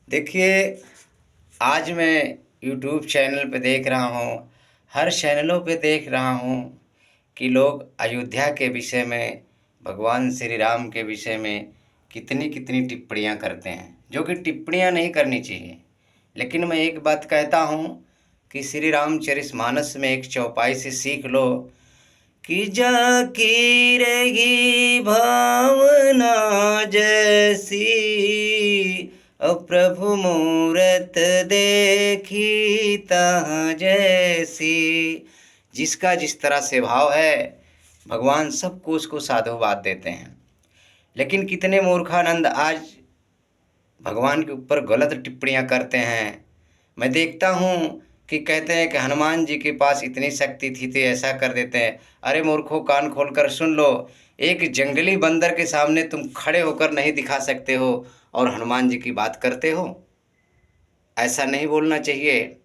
देखिए, आज मैं यूट्यूब चैनल पे देख रहा हूँ, हर चैनलों पे देख रहा हूँ कि लोग अयोध्या के विषय में, भगवान श्री राम के विषय में कितनी-कितनी टिप्पणियाँ करते हैं, जो कि टिप्पणियाँ नहीं करनी चाहिए। लेकिन मैं एक बात कहता हूँ कि श्री रामचरितमानस में एक चौपाई से सीख लो कि जाकी रही भावना जैसी, प्रभु मूरत देखी तहाँ जैसी। जिसका जिस तरह से भाव है, भगवान सबको उसको साधुवाद देते हैं। लेकिन कितने मूर्खानंद आज भगवान के ऊपर गलत टिप्पणियां करते हैं। मैं देखता हूँ कि कहते हैं कि हनुमान जी के पास इतनी शक्ति थी तो ऐसा कर देते हैं। अरे मूर्खों, कान खोलकर सुन लो। एक जंगली बंदर के सामने तुम खड़े होकर नहीं दिखा सकते हो और हनुमान जी की बात करते हो। ऐसा नहीं बोलना चाहिए।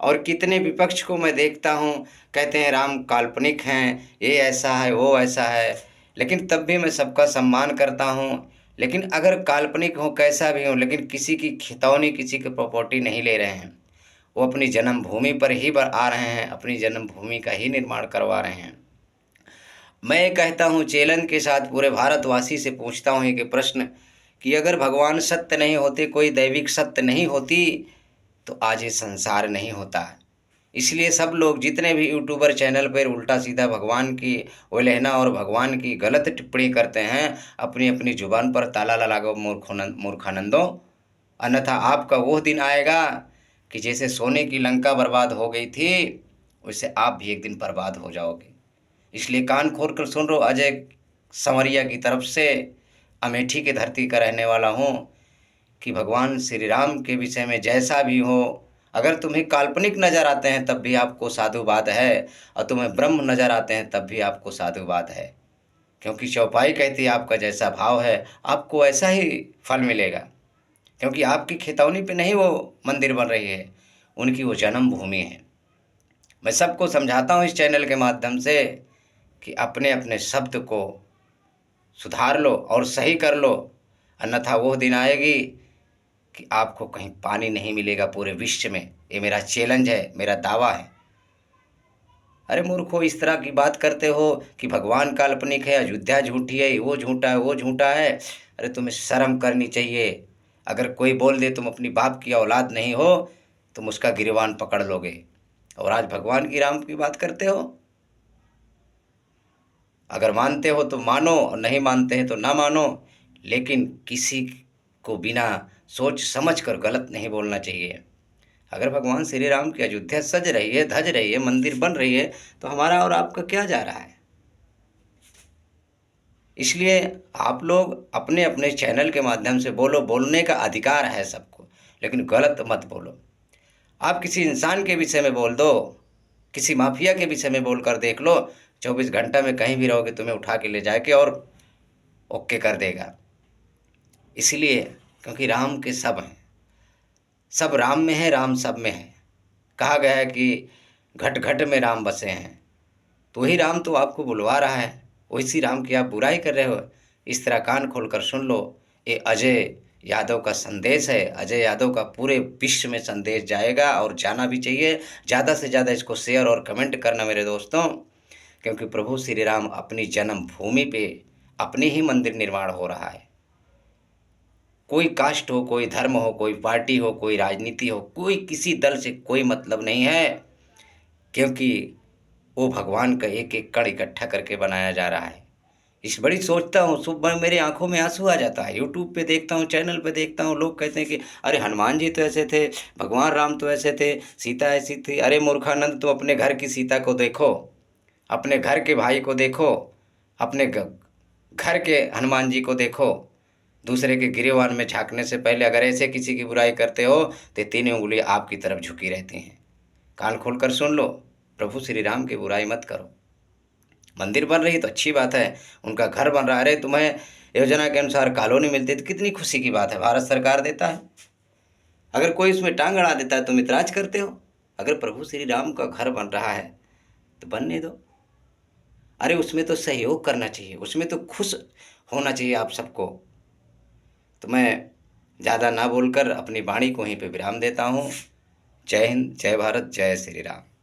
और कितने विपक्ष को मैं देखता हूँ, कहते हैं राम काल्पनिक हैं, ये ऐसा है वो ऐसा है। लेकिन तब भी मैं सबका सम्मान करता हूँ। लेकिन अगर काल्पनिक हो, कैसा भी हो, लेकिन किसी की खितौनी, किसी की प्रॉपर्टी नहीं ले रहे हैं। वो अपनी जन्मभूमि पर ही आ रहे हैं, अपनी जन्मभूमि का ही निर्माण करवा रहे हैं। मैं कहता हूँ, चैलेंज के साथ पूरे भारतवासी से पूछता हूँ एक प्रश्न कि अगर भगवान सत्य नहीं होते, कोई दैविक सत्य नहीं होती, तो आज ये संसार नहीं होता। इसलिए सब लोग जितने भी यूट्यूबर चैनल पर उल्टा सीधा भगवान की उल्लेखना और भगवान की गलत टिप्पणी करते हैं, अपनी अपनी जुबान पर ताला लगाओ मूर्खानंदों। अन्यथा आपका वो दिन आएगा कि जैसे सोने की लंका बर्बाद हो गई थी, वैसे आप भी एक दिन बर्बाद हो जाओगे। इसलिए कान खोल कर सुन रहो। अजय संवरिया की तरफ से, अमेठी की धरती का रहने वाला हूँ, कि भगवान श्री राम के विषय में जैसा भी हो, अगर तुम्हें काल्पनिक नज़र आते हैं तब भी आपको साधुवाद है, और तुम्हें ब्रह्म नज़र आते हैं तब भी आपको साधुवाद है। क्योंकि चौपाई कहती है आपका जैसा भाव है आपको ऐसा ही फल मिलेगा। क्योंकि आपकी खितौनी पे नहीं वो मंदिर बन रही है, उनकी वो जन्मभूमि है। मैं सबको समझाता हूँ इस चैनल के माध्यम से कि अपने अपने शब्द को सुधार लो और सही कर लो। अन्यथा वो दिन आएगी कि आपको कहीं पानी नहीं मिलेगा पूरे विश्व में। ये मेरा चैलेंज है, मेरा दावा है। अरे मूर्खो, इस तरह की बात करते हो कि भगवान काल्पनिक है, अयोध्या झूठी है, वो झूठा है, वो झूठा है। अरे तुम्हें शर्म करनी चाहिए। अगर कोई बोल दे तुम अपनी बाप की औलाद नहीं हो, तुम उसका गिरबान पकड़ लोगे। और आज भगवान की राम की बात करते हो। अगर मानते हो तो मानो और नहीं मानते हैं तो ना मानो, लेकिन किसी को बिना सोच समझ कर गलत नहीं बोलना चाहिए। अगर भगवान श्री राम की अयोध्या सज रही है, धज रही है, मंदिर बन रही है, तो हमारा और आपका क्या जा रहा है। इसलिए आप लोग अपने अपने चैनल के माध्यम से बोलो, बोलने का अधिकार है सबको, लेकिन गलत मत बोलो। आप किसी इंसान के विषय में बोल दो, किसी माफिया के विषय में बोलकर देख लो, 24 घंटा में कहीं भी रहोगे तुम्हें उठा के ले जाके और ओके कर देगा। इसलिए क्योंकि राम के सब हैं, सब राम में है, राम सब में है। कहा गया है कि घट घट में राम बसे हैं। तो वही राम तो आपको बुलवा रहा है, वैसी राम की आप बुराई कर रहे हो। इस तरह कान खोलकर सुन लो। ये अजय यादव का संदेश है। अजय यादव का पूरे विश्व में संदेश जाएगा और जाना भी चाहिए। ज़्यादा से ज़्यादा इसको शेयर और कमेंट करना मेरे दोस्तों, क्योंकि प्रभु श्री राम अपनी जन्मभूमि पे अपनी ही मंदिर निर्माण हो रहा है। कोई कास्ट हो, कोई धर्म हो, कोई पार्टी हो, कोई राजनीति हो, कोई किसी दल से कोई मतलब नहीं है, क्योंकि वो भगवान का एक एक कण इकट्ठा करके बनाया जा रहा है। इस बड़ी सोचता हूँ, सुबह मेरी आंखों में आंसू आ जाता है। यूट्यूब पे देखता हूँ, चैनल पे देखता हूँ, लोग कहते हैं कि अरे हनुमान जी तो ऐसे थे, भगवान राम तो ऐसे थे, सीता ऐसी थी। अरे मूर्खानंद, तो अपने घर की सीता को देखो, अपने घर के भाई को देखो, अपने घर के हनुमान जी को देखो। दूसरे के गिरेबान में झांकने से पहले अगर ऐसे किसी की बुराई करते हो तो तीनों उंगली आपकी तरफ झुकी रहती हैं। कान खोलकर सुन लो, प्रभु श्री राम की बुराई मत करो। मंदिर बन रही तो अच्छी बात है, उनका घर बन रहा है। अरे तुम्हें योजना के अनुसार कॉलोनी मिलती है तो कितनी खुशी की बात है, भारत सरकार देता है। अगर कोई उसमें टांग अड़ा देता है तुम इतराज करते हो। अगर प्रभु श्री राम का घर बन रहा है तो बनने दो। अरे उसमें तो सहयोग करना चाहिए, उसमें तो खुश होना चाहिए आप सबको। तो मैं ज़्यादा ना बोलकर अपनी वाणी को यहीं पे विराम देता हूँ। जय हिंद, जय भारत, जय श्री राम।